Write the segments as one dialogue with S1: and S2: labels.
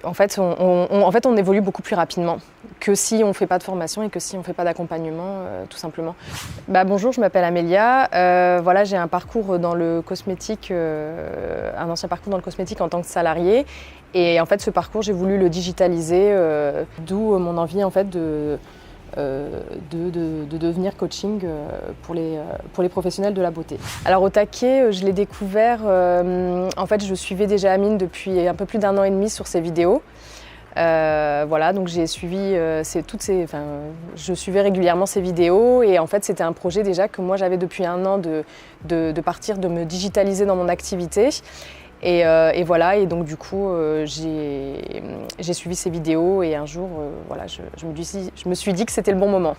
S1: on évolue beaucoup plus rapidement que si on ne fait pas de formation et que si on ne fait pas d'accompagnement, tout simplement. Bonjour, je m'appelle Amélia. J'ai un parcours dans le cosmétique, un ancien parcours dans le cosmétique en tant que salariée. Et en fait, ce parcours, j'ai voulu le digitaliser, d'où mon envie en fait de devenir coaching pour les professionnels de la beauté. Alors au taquet, je l'ai découvert, en fait je suivais déjà Amine depuis un peu plus d'1 an et demi sur ses vidéos. Donc j'ai suivi je suivais régulièrement ses vidéos et en fait c'était un projet déjà que moi j'avais depuis 1 an de partir, de me digitaliser dans mon activité. Et donc du coup j'ai suivi ces vidéos et un jour je me suis dit que c'était le bon moment.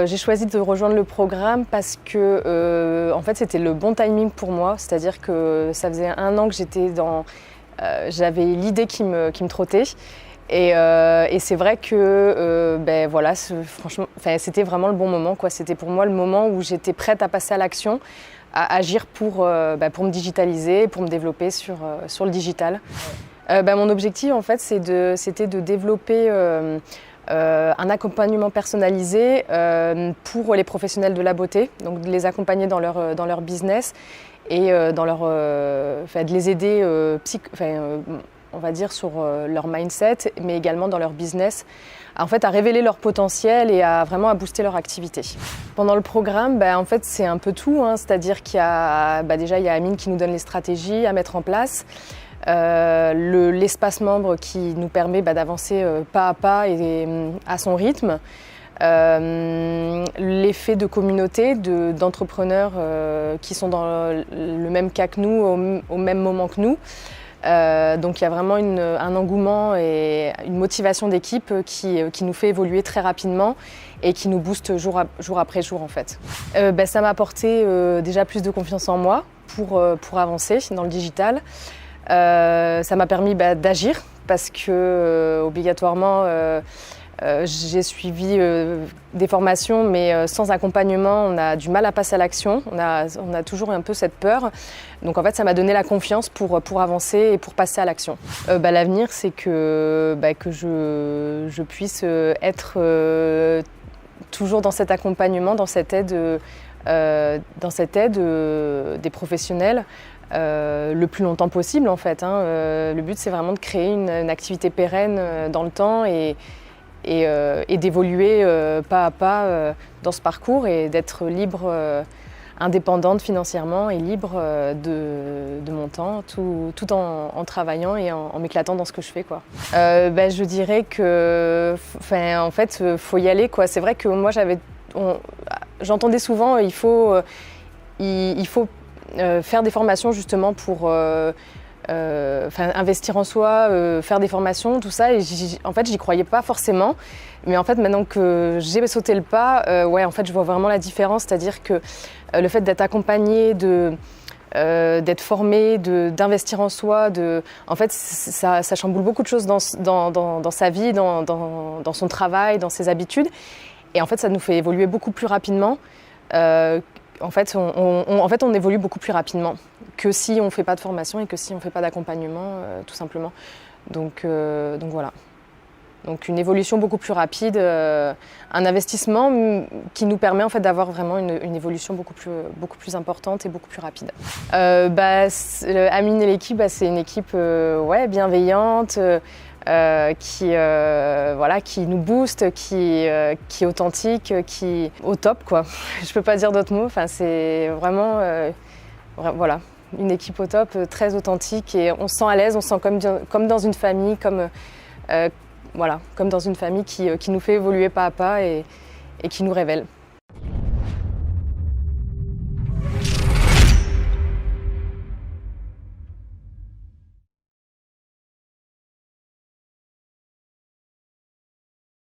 S1: J'ai choisi de rejoindre le programme parce que en fait c'était le bon timing pour moi, c'est-à-dire que ça faisait 1 an que j'avais l'idée qui me trottait. Et c'est vrai que franchement, c'était vraiment le bon moment, quoi. C'était pour moi le moment où j'étais prête à passer à l'action, à agir pour me digitaliser, pour me développer sur le digital. Mon objectif en fait c'était de développer un accompagnement personnalisé pour les professionnels de la beauté, donc de les accompagner dans leur business et de les aider on va dire sur leur mindset, mais également dans leur business, à révéler leur potentiel et à booster leur activité. Pendant le programme, en fait, c'est un peu tout, c'est-à-dire qu'il y a déjà il y a Amine qui nous donne les stratégies à mettre en place, l'espace membre qui nous permet d'avancer pas à pas et à son rythme, l'effet de communauté, d'entrepreneurs qui sont dans le même cas que nous, au même moment que nous. Donc il y a vraiment un engouement et une motivation d'équipe qui nous fait évoluer très rapidement et qui nous booste jour après jour en fait. Ça m'a apporté déjà plus de confiance en moi pour avancer dans le digital. Ça m'a permis d'agir parce que obligatoirement j'ai suivi des formations, mais sans accompagnement, on a du mal à passer à l'action. On a toujours un peu cette peur. Donc en fait, ça m'a donné la confiance pour avancer et pour passer à l'action. L'avenir, c'est que je puisse être toujours dans cet accompagnement, dans cette aide des professionnels. Le plus longtemps possible en fait. Le but, c'est vraiment de créer une activité pérenne dans le temps et d'évoluer pas à pas dans ce parcours et d'être libre, indépendante financièrement et libre de mon temps, tout en travaillant et en m'éclatant dans ce que je fais, quoi. Je dirais que, en fait, faut y aller, quoi. C'est vrai que moi j'entendais souvent il faut faire des formations justement pour investir en soi, faire des formations, tout ça, et en fait j'y croyais pas forcément, mais en fait maintenant que j'ai sauté le pas, en fait je vois vraiment la différence, c'est-à-dire que le fait d'être accompagné, d'être formé, d'investir en soi, en fait ça chamboule beaucoup de choses dans sa vie, dans son travail, dans ses habitudes, et en fait ça nous fait évoluer beaucoup plus rapidement. En fait, on évolue beaucoup plus rapidement que si on ne fait pas de formation et que si on ne fait pas d'accompagnement, tout simplement. Donc voilà. Donc une évolution beaucoup plus rapide, un investissement qui nous permet en fait d'avoir vraiment une évolution beaucoup plus importante et beaucoup plus rapide. Amine et l'équipe, c'est une équipe bienveillante. Qui nous booste, qui est authentique, qui est au top, quoi. Je peux pas dire d'autres mots. C'est vraiment une équipe au top, très authentique, et on se sent à l'aise, on se sent comme dans une famille, comme dans une famille qui nous fait évoluer pas à pas et qui nous révèle.